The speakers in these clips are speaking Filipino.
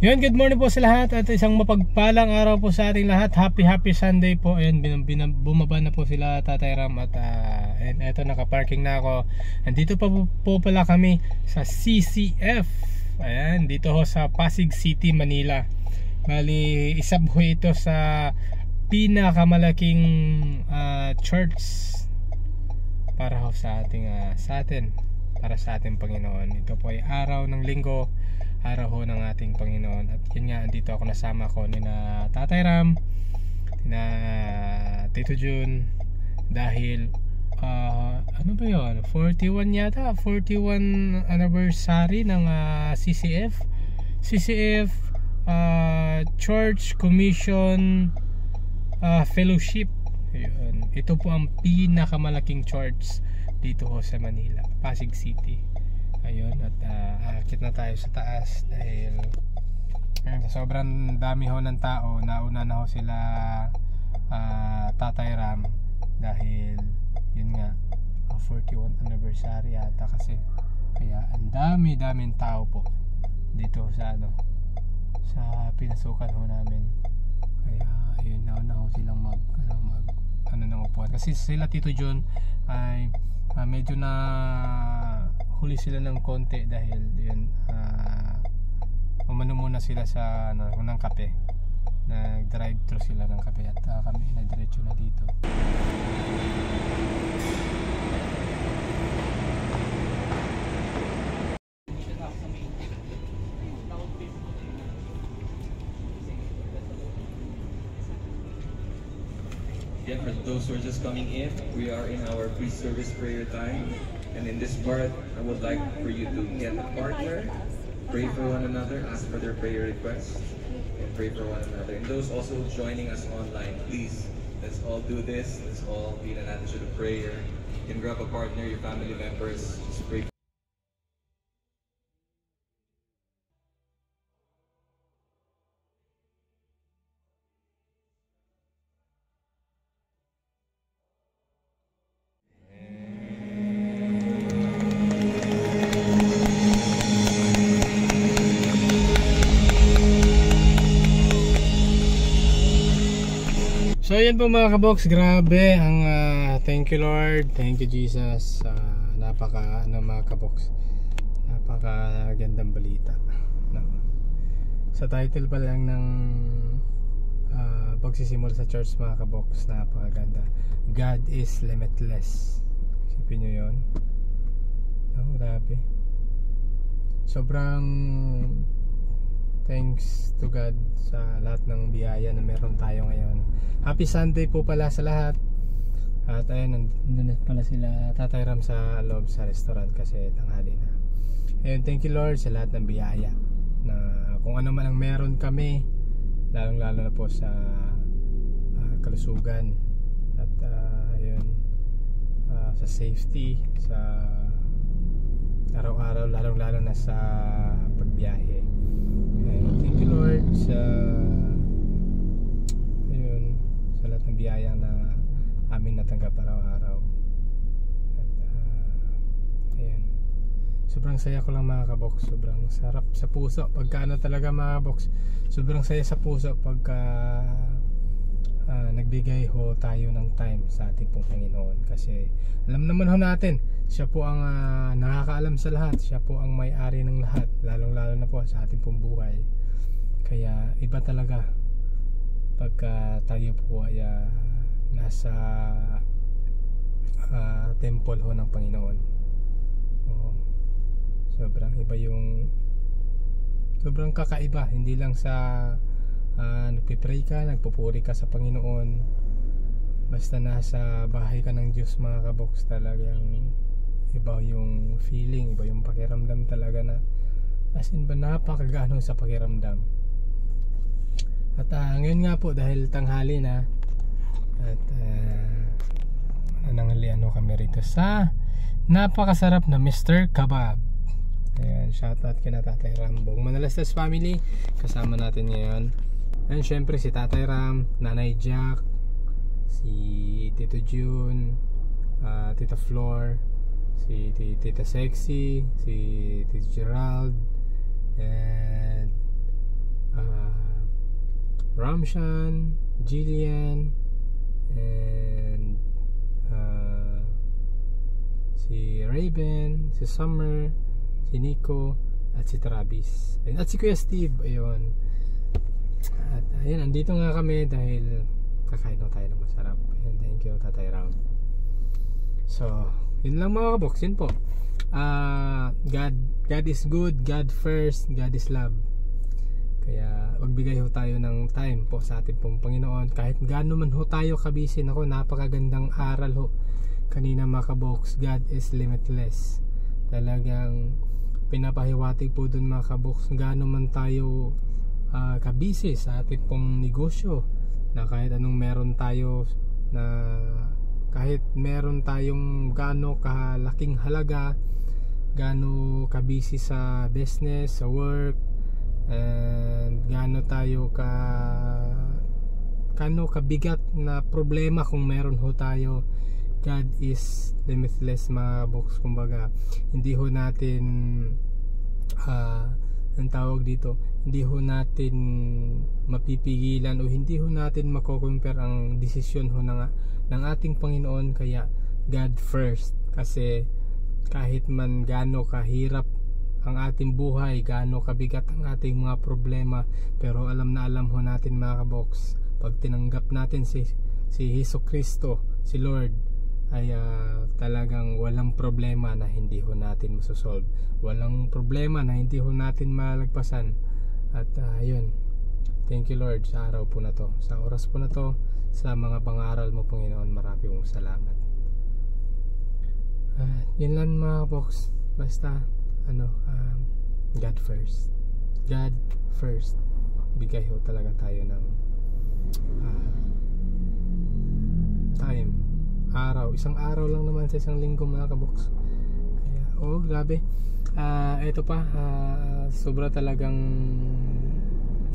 Yun, good morning po sa lahat at isang mapagpalang araw po sa ating lahat. Happy Sunday po. Ayun, bumaba na po sila Tatay Ram at eto, nakaparking na ako. Andito pa po pala kami sa CCF. Ayan, dito ho sa Pasig City, Manila. Bali, isa po ito sa pinakamalaking church para ho sa ating para sa ating Panginoon. Ito po ay araw ng linggo, araw ho ng ating Panginoon. At yun nga, andito ako, nasama ko ni na Tatay Ram, na Tito Jun, dahil ano ba yun, 41 yata, 41 anniversary ng CCF Church Commission Fellowship. Ayun. Ito po ang pinakamalaking church dito ho sa Manila, Pasig City. Ayun, at akit na tayo sa taas dahil sobrang dami ho ng tao. Nauna na ho sila Tatay Ram dahil yun nga, 41 anniversary ata kasi, kaya ang daming tao po dito sa sa pinasukan ho namin. Kaya ayun, nauna ho silang mag ng upuan kasi sila Tito John ay medyo na huli sila ng konti dahil yun, umano muna sila sa ng kape. Nag-drive thru sila ng kape at kami na diretso na dito. Yeah, for those who are just coming in, we are in our pre-service prayer time, and in this part, I would like for you to get a partner, pray for one another, ask for their prayer requests, and pray for one another. And those also joining us online, please, let's all do this. Let's all be in an attitude of prayer. You can grab a partner, your family members, just pray. So yan po mga kabox, grabe ang thank you Lord, thank you Jesus. Napaka mga kabox, napaka gandang balita, no? Sa title pa lang ng pagsisimula sa church mga kabox, napakaganda. God is limitless. Isipin nyo yun, no? Grabe, sobrang thanks to God sa lahat ng biyaya na meron tayo ngayon. Happy Sunday po pala sa lahat. At ayun, nandun pala sila Tatay Ram sa loob sa restaurant kasi tanghali na. Ayun, thank you Lord sa lahat ng biyaya, na kung ano man ang meron kami, lalong lalo na po sa kalusugan at ayun, sa safety, sa araw-araw, lalong lalo na sa pagbiyahe. Thank you Lord sa ayun, sa lahat ng biyaya na amin natanggap araw-araw. At ayun, sobrang saya ko lang mga kabox. Sobrang sarap sa puso pagka talaga mga kabox. Sobrang saya sa puso pagka nagbigay ho tayo ng time sa ating pong Panginoon. Kasi alam naman ho natin, siya po ang nakakaalam sa lahat. Siya po ang may-ari ng lahat, lalong lalo na po sa ating pong buhay. Kaya iba talaga pagka tayo po ay nasa temple ho ng Panginoon. Sobrang iba yung, sobrang kakaiba. Hindi lang sa nagpipray ka, nagpupuri ka sa Panginoon, basta nasa bahay ka ng Diyos mga kabox, talagang iba yung feeling, iba yung pakiramdam talaga, na as in ba napakagano sa pakiramdam. At ngayon nga po dahil tanghali na at nananghalian kami rito sa napakasarap na Mr. Kebab. Ayan, shoutout kina Tatay Ram, buong Manalastas family kasama natin ngayon. And syempre si Tatay Ram, Nanay Jack, si Tito June, Tita Flor, si Tita Sexy, si Tito Gerald, and Ramshan, Jillian, and si Raven, si Summer, si Nico, at si Travis, at si Kuya Steve. Ayun. At ayun, andito nga kami dahil kakain tayo ng masarap. Ayun, thank you Tatay Ram. So, yun lang mga kaboks, yun po. God is good, God first, God is love. Kaya magbigay ho tayo ng time po sa ating pong Panginoon. Kahit gaano man ho tayo kabisi. Ako, napakagandang aral ho kanina mga kaboks. God is limitless. Talagang pinapahiwatig po dun mga kaboks, gaano man tayo kabisi sa ating pong negosyo, na kahit anong meron tayo, na kahit meron tayong gaano kalaking halaga, gaano kabisi sa business, sa work, and gaano tayo gaano kabigat na problema kung meron ho tayo, God is limitless mga box. Kumbaga hindi ho natin ang tawag dito, hindi ho natin mapipigilan o hindi ho natin mako-compare ang desisyon ho ng ating Panginoon. Kaya God first, kasi kahit man gaano kahirap ang ating buhay, gaano kabigat ang ating mga problema, pero alam na alam ho natin mga kabox, pag tinanggap natin si Jesucristo, si Lord, ay talagang walang problema na hindi ho natin masosolve, walang problema na hindi ho natin malagpasan. At yun, thank you Lord sa araw po na to, sa oras po na to, sa mga pangaral mo Panginoon. Marami mong salamat. Yun lang mga box, basta God first, God first. Bigay ho talaga tayo ng time, araw, isang araw lang naman sa isang linggo mga kaboks. Kaya grabe, ito pa, sobra talagang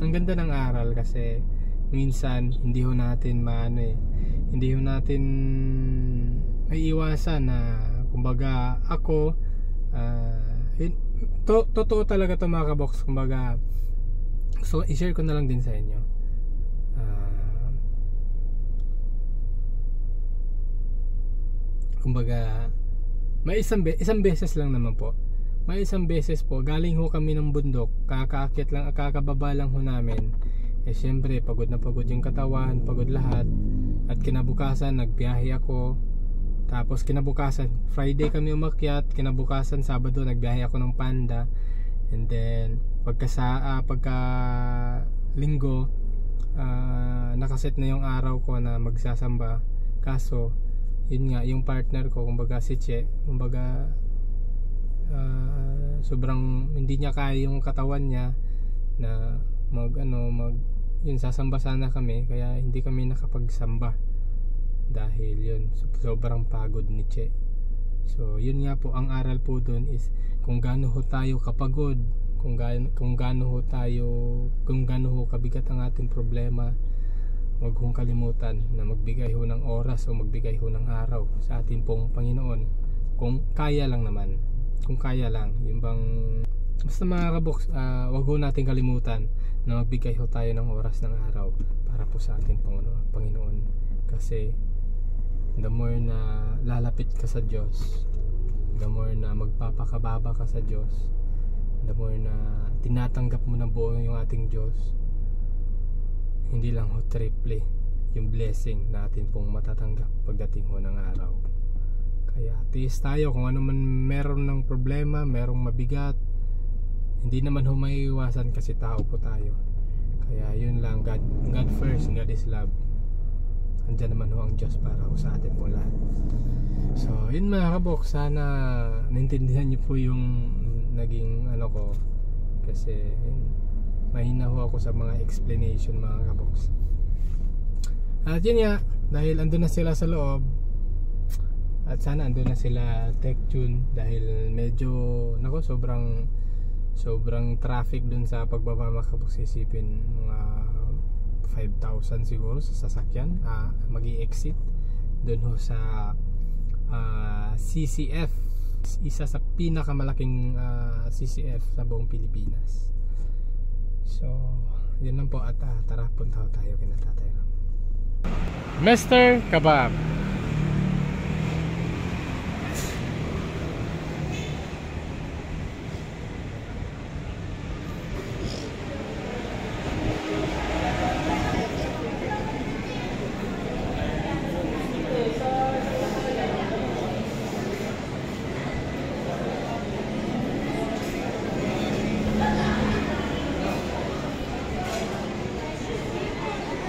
ang ganda ng aral, kasi minsan hindi ho natin hindi ho natin maiiwasan na kumbaga ako totoo talaga to mga kaboks. Kumbaga, so i-share ko na lang din sa inyo. Kumbaga, may isang beses lang naman po. May isang beses po, galing ho kami ng bundok, kakaakyat lang, kakababa lang ho namin. Syempre, pagod na pagod yung katawan, pagod lahat. At kinabukasan, nagbiyahe ako. Tapos kinabukasan, Friday kami umakyat, kinabukasan Sabado nagbiyahe ako ng Panda. And then pagka linggo, nakaset na yung araw ko na magsasamba. Kaso yun nga, yung partner ko, kumbaga si Che, kumbaga sobrang hindi niya kaya yung katawan niya na yun, sasamba sana kami, kaya hindi kami nakapagsamba dahil yun, sobrang pagod ni Che. So yun nga po, ang aral po dun is kung gaano ho tayo kapagod, kung gaano ho kabigat ang ating problema, huwag hong kalimutan na magbigay ho ng oras o magbigay ho ng araw sa ating pong Panginoon, kung kaya lang naman, kung kaya lang, yung bang basta mga kaboks, huwag ho natin kalimutan na magbigay ho tayo ng oras ng araw para po sa ating Panginoon. Kasi the more na lalapit ka sa Diyos, the more na magpapakababa ka sa Diyos, the more na tinatanggap mo na buo yung ating Diyos, hindi lang ho triple yung blessing natin pong matatanggap pagdating ho ng araw. Kaya tiis tayo kung ano man meron ng problema, merong mabigat, hindi naman ho maiiwasan kasi tao po tayo. Kaya yun lang, God first, God is love. Andiyan naman ho ang Diyos para ho sa atin po lahat. So yun mga kabok, sana naintindihan niyo po yung naging ko, kasi mahina ho ako sa mga explanation mga kabox. At yun nga, dahil andun na sila sa loob, at sana andun na sila Tech Tune, dahil medyo sobrang traffic dun sa pagbaba mga kabox. Isipin mga 5,000 siguro sa sasakyan magi-exit dun ho sa CCF, isa sa pinakamalaking CCF sa buong Pilipinas. So yun lang po, at tara punta tayo kina Tatay Ram. Mr. Kebab.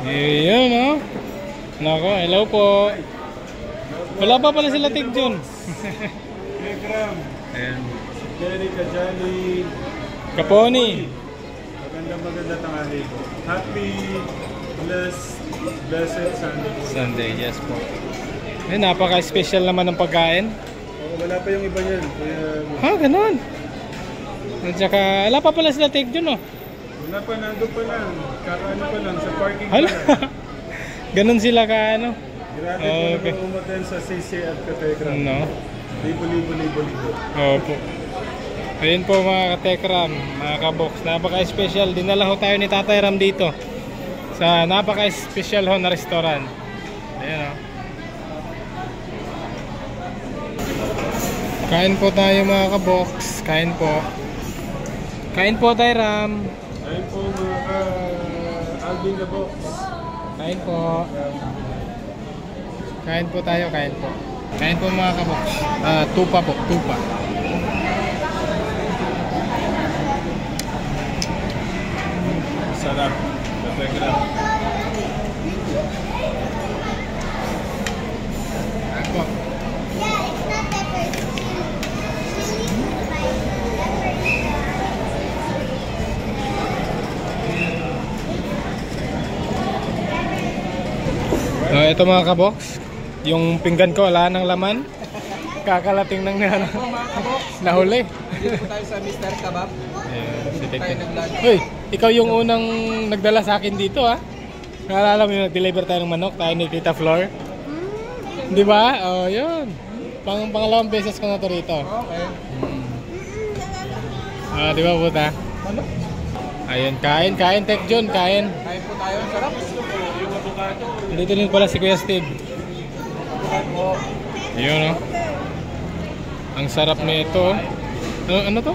Ayan o. Nako, hello po. Wala pa pala sila Tig Jun. Tekram. Ayan. Jerry Kajali. Kaponi. Maganda tanghali po. Happy, blessed Sunday. Sunday, yes po. Eh, napaka-special naman ng pagkain. Wala pa yung iba niyan. Kaya, Ganun. At saka, wala pa pala sila Tig Jun, oh. wala pa, nandun pa lang. Kakaano pa lang, sa parking pa Hala. lang. Ganun sila ka, ano? Grabe Okay. po naman umaten sa CC at Katekram. No? Libo. Opo. Ayun po mga katekram, mga kabox, napaka-special. Dinala ho tayo ni Tatay Ram dito sa napaka-special ho na restaurant. Ayan o. Kain po tayo mga kabox. Kain po. Kain po Tay Ram. Ayun po mga Alvin the Box. Kain po. Kain po tayo, kain po. Kain po mga kabox. Tupa po, tupa. Sarap. Katekram. Kain po. Ito mga kabox, yung pinggan ko wala nang laman. Kakalating ng nahuli. Dito tayo sa Mr. Kebab. Si Tayo nag-lunch. Uy, ikaw yung unang nagdala sa akin dito ha. Naalala mo yung nag-deliver tayo ng manok, tayo ni Tita Flor. Di ba? Oh, yun. Pangalawang beses ko na to rito. Okay. Di ba puta? Manok. Ayun, kain, Tech Jun, kain. Kain po tayo. Sarap. Yung avocado. Dito din pala si Kuya Steve. Avocado. Ayun oh. Ang sarap nito. Ano to?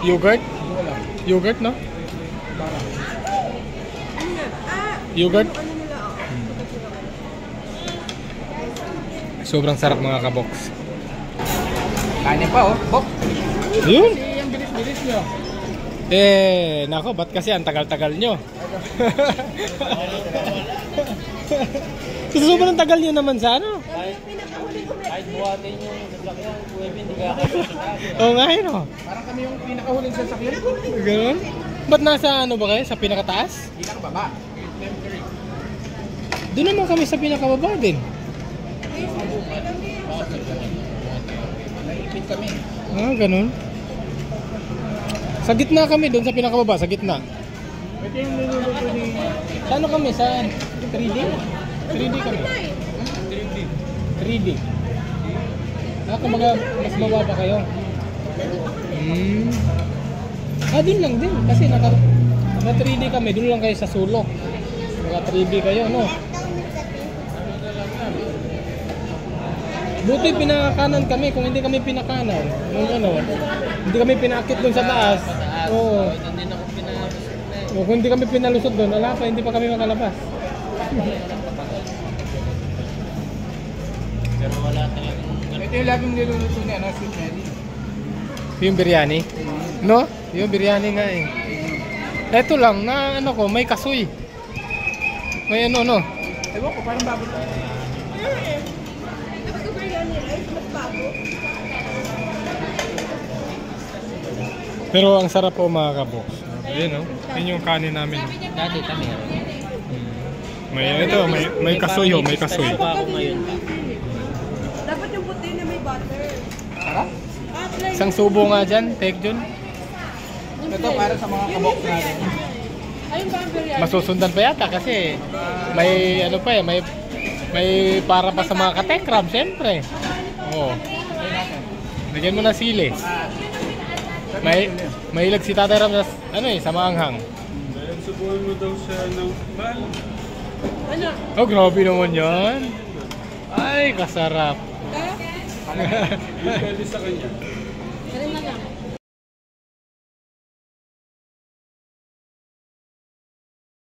Yogurt? Yogurt, no? Yogurt? Sobrang sarap mga kabox. Kanin pa oh. Bok. Ayun. Yung bilis-bilis nyo. Nako, ba't kasi ang tagal-tagal nyo? Kasi sobrang tagal nyo naman sa ano? Kahit buhatin yung sasakyan, hindi ka Oo nga yun oh. Parang kami yung pinakahuling sasakyan. Ganun? Ba't nasa ano ba kayo? Sa pinakataas? Pinakababa. Doon naman kami sa pinakababa din. Naipit kami. Ganun. Sa gitna kami, doon sa pinakababa, sa gitna. Ito yung niluluto ni... Sa ano kami? Sa 3D? 3D kami. 3D. Kumbaga, mas mababa kayo. Doon lang din. Kasi naka 3D kami, doon lang kayo sa sulok. Naka 3D kayo, no? Buti pinakanan kami, kung hindi kami pinakanan. Hindi kami pinakit doon sa taas. Oo. Kung hindi kami pinalusot doon, wala pa, hindi pa kami makalabas. Pero wala talagang... Ito yung laging niluluto niya, no? Sweet Melly. Yung biryani? No? Yung biryani nga eh. Ito lang, na ano ko, may kasoy. May ano, no? Ewan ko, parang bago. Pero ang sarap po mga kabox. Ayun oh. Yun yung kanin namin. Dati kami. May kasoy oh, may kasoy. Ako ngayon. Dapat yung puti na may butter. Isang subo nga dyan, take Jun. Ito para sa mga kabok natin. Ayun ba ang biryani? Masusundan pa yata kasi may ano pa eh, may para pa sa mga katekram, siyempre. Oo. Lagyan mo na sili. May ilag si Tatay Ram sa ano eh, sa maanghang. Dahil subuhan mo daw siya ng bal. Ano? Oh, grabe naman yan. Ay, kasarap. Depende sa kanya. Ganun na lang.